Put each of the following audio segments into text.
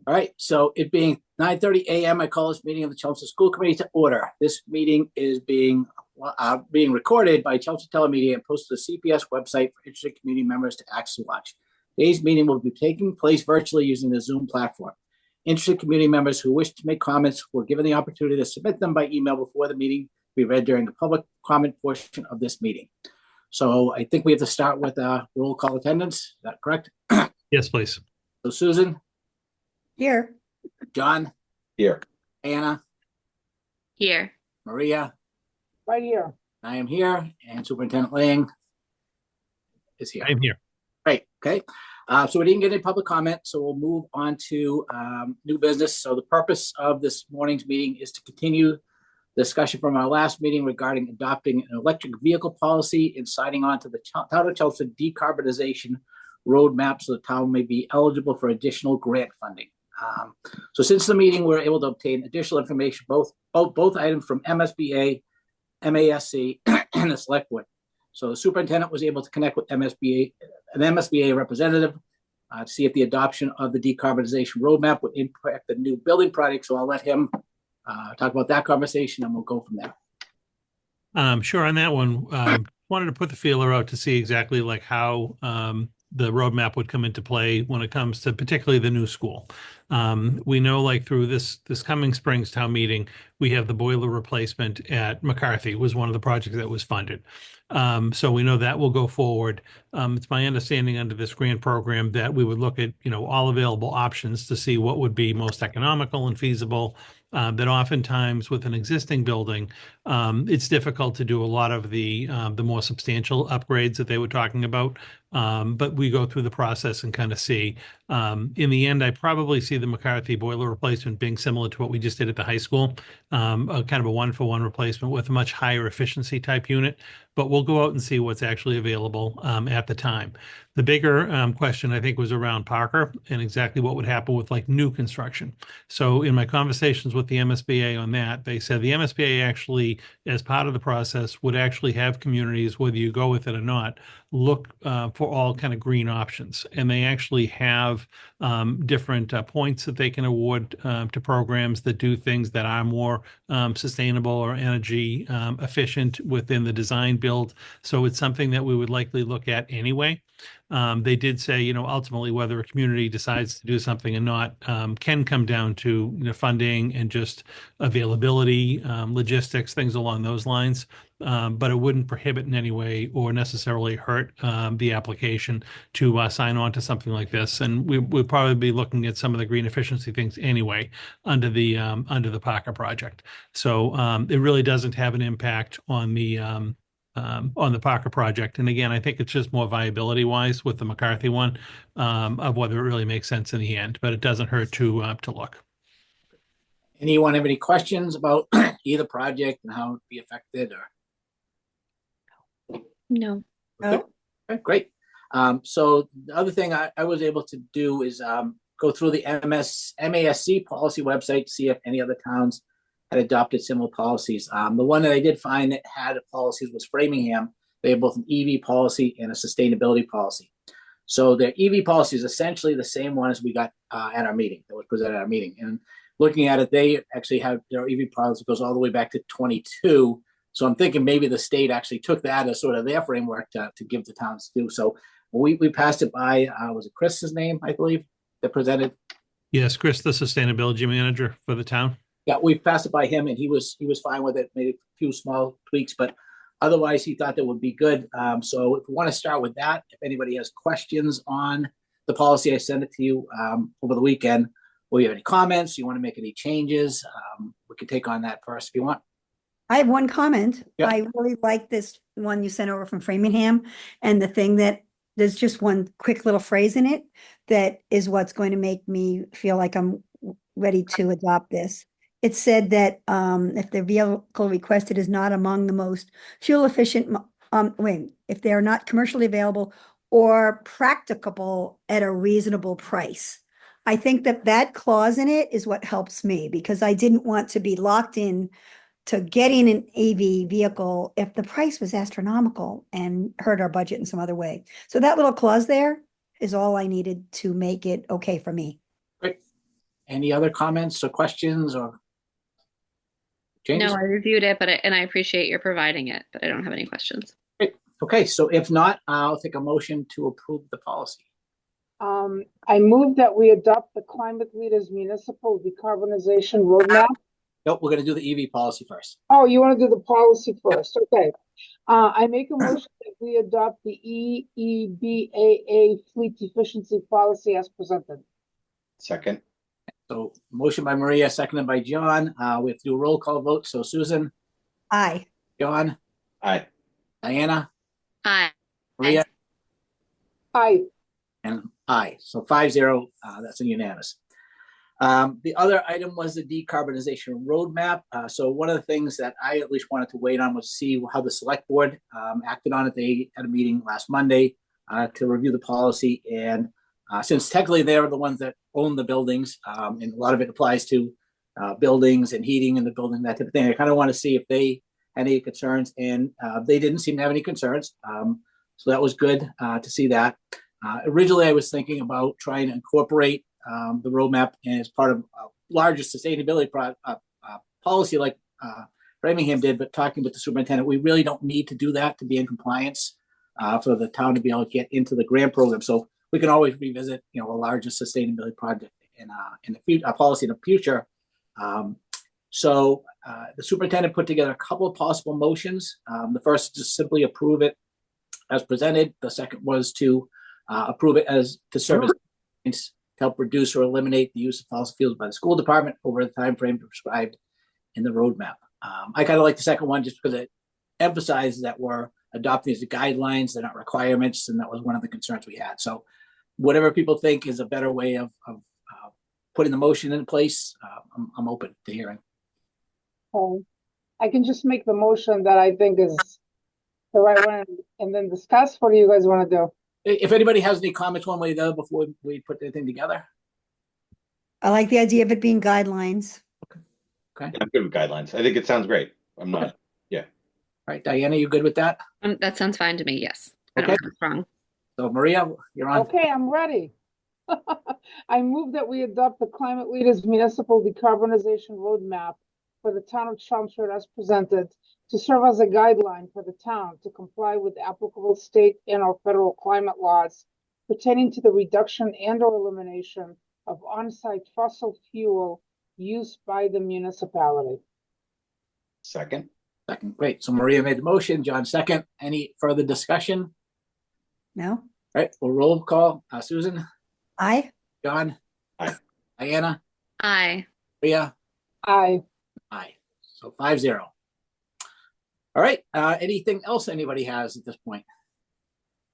All right, so it being 9:30 a.m., I call this meeting of the Chelmsford School Committee to order. This meeting is being recorded by Chelmsford Telemedia and posted to the CPS website for interested community members to access and watch. Today's meeting will be taking place virtually using the Zoom platform. Interested community members who wish to make comments were given the opportunity to submit them by email before the meeting to be read during the public comment portion of this meeting. So I think we have to start with roll call attendance. Is that correct? Yes, please. So Susan? Here. John? Here. Anna? Here. Maria? Right here. I am here, and Superintendent Lang is here. I'm here. Great, okay. So we didn't get any public comment, so we'll move on to new business. So the purpose of this morning's meeting is to continue discussion from our last meeting regarding adopting an electric vehicle policy and signing on to the Town of Chelmsford decarbonization roadmap so the town may be eligible for additional grant funding. So since the meeting, we were able to obtain additional information, both items from MSBA, MASC, and the Select Board. So the superintendent was able to connect with an MSBA representative to see if the adoption of the decarbonization roadmap would impact the new building project. So I'll let him talk about that conversation, and we'll go from there. Sure. On that one, wanted to put the feeler out to see exactly like how the roadmap would come into play when it comes to particularly the new school. We know like through this coming spring's town meeting, we have the boiler replacement at McCarthy was one of the projects that was funded. So we know that will go forward. It's my understanding under this grant program that we would look at, all available options to see what would be most economical and feasible. That oftentimes with an existing building, it's difficult to do a lot of the more substantial upgrades that they were talking about. But we go through the process and kind of see. In the end, I probably see the McCarthy boiler replacement being similar to what we just did at the high school, a kind of a one-for-one replacement with a much higher efficiency type unit. But we'll go out and see what's actually available at the time. The bigger question, I think, was around Parker and exactly what would happen with like new construction. So in my conversations with the MSBA on that, they said the MSBA actually, as part of the process, would actually have communities, whether you go with it or not, look for all kind of green options. And they actually have different points that they can award to programs that do things that are more sustainable or energy efficient within the design build. So it's something that we would likely look at anyway. They did say, ultimately whether a community decides to do something or not can come down to funding and just availability, logistics, things along those lines. But it wouldn't prohibit in any way or necessarily hurt the application to sign on to something like this. And we'll probably be looking at some of the green efficiency things anyway under the Parker project. So it really doesn't have an impact on the Parker project. And again, I think it's just more viability wise with the McCarthy one of whether it really makes sense in the end, but it doesn't hurt to look. Anyone have any questions about either project and how it would be affected? Or No. okay, great. So the other thing I was able to do is go through the MASC policy website to see if any other towns had adopted similar policies. The one that I did find that had policies was Framingham. They have both an EV policy and a sustainability policy. So their EV policy is essentially the same one as we got at our meeting, that was presented at our meeting. And looking at it, they actually have their EV policy goes all the way back to 22. So I'm thinking maybe the state actually took that as sort of their framework to give the towns to do. So we passed it by, was it Chris's name, I believe, that presented? Yes, Chris, the sustainability manager for the town. Yeah, we passed it by him, and he was fine with it. Made a few small tweaks, but otherwise he thought that would be good. So if we want to start with that, if anybody has questions on the policy, I sent it to you over the weekend. Or you have any comments? You want to make any changes? We can take on that first if you want. I have one comment. Yeah. I really like this one you sent over from Framingham, and the thing that there's just one quick little phrase in it that is what's going to make me feel like I'm ready to adopt this. It said that if the vehicle requested is not among the most fuel efficient, if they are not commercially available or practicable at a reasonable price. I think that clause in it is what helps me, because I didn't want to be locked in to getting an EV vehicle if the price was astronomical and hurt our budget in some other way. So that little clause there is all I needed to make it okay for me. Great. Any other comments or questions or changes? No, I reviewed it, and I appreciate your providing it, but I don't have any questions. Great. Okay, so if not, I'll take a motion to approve the policy. I move that we adopt the climate leaders municipal decarbonization roadmap. Nope, we're gonna do the EV policy first. Oh, you want to do the policy first? Okay. I make a motion that we adopt the EEBAA fleet efficiency policy as presented. Second. So motion by Maria, seconded by John. We have to do a roll call vote. So Susan, Aye. John, Aye. Diana, Aye. Maria, Aye. and I. So 5-0, that's a unanimous. The other item was the decarbonization roadmap. So one of the things that I at least wanted to wait on was see how the select board acted on it. They had a meeting last Monday to review the policy. And since technically they're the ones that own the buildings, and a lot of it applies to buildings and heating in the building, that type of thing, I kind of want to see if they had any concerns. And they didn't seem to have any concerns. So that was good to see that. Originally, I was thinking about trying to incorporate the roadmap as part of a larger sustainability policy like Framingham did, but talking with the superintendent, we really don't need to do that to be in compliance for the town to be able to get into the grant program. So we can always revisit, a larger sustainability project in the future, policy in the future. So the superintendent put together a couple of possible motions. The first is to simply approve it as presented. The second was to approve it as to serve as help reduce or eliminate the use of fossil fuels by the school department over the time frame prescribed in the roadmap. I kind of like the second one just because it emphasizes that we're adopting these guidelines, they're not requirements, and that was one of the concerns we had. So whatever people think is a better way of putting the motion in place, I'm open to hearing. I can just make the motion that I think is the right one and then discuss. What do you guys want to do? If anybody has any comments one way or the other before we put anything together. I like the idea of it being guidelines. Okay. I'm good with guidelines. I think it sounds great. I'm not. All right, Diana, you good with that? That sounds fine to me. Yes. I Okay. don't have wrong. So Maria, you're on. Okay, I'm ready. I move that we adopt the climate leaders municipal decarbonization roadmap for the town of Chelmsford as presented to serve as a guideline for the town to comply with applicable state and or federal climate laws pertaining to the reduction and or elimination of on-site fossil fuel use by the municipality. Second. Second, great. So Maria made the motion, John second. Any further discussion? No? All right, we'll roll call. Susan, Aye. John, Aye. Diana, Aye. Maria, Aye. aye. So 5-0. All right, anything else anybody has at this point?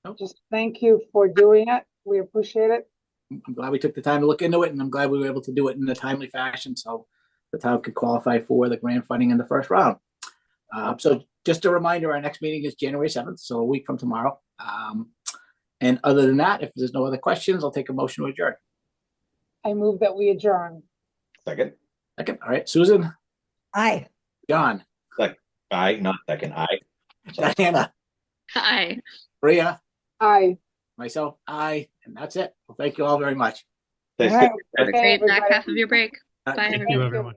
Nope. Just thank you for doing it. We appreciate it. I'm glad we took the time to look into it, and I'm glad we were able to do it in a timely fashion so the town could qualify for the grant funding in the first round. So just a reminder, our next meeting is January 7th, so a week from tomorrow. And other than that, if there's no other questions, I'll take a motion to adjourn. I move that we adjourn. Second. Second, all right, Susan, Aye. John, Aye, not second. Aye. Diana, Aye. Maria, Aye. myself, aye, and that's it. Well, thank you all very much. Thanks. All right. Have a Okay, great back everybody. half of your break. Bye, Thank Thank everyone. you, Thank you. everyone.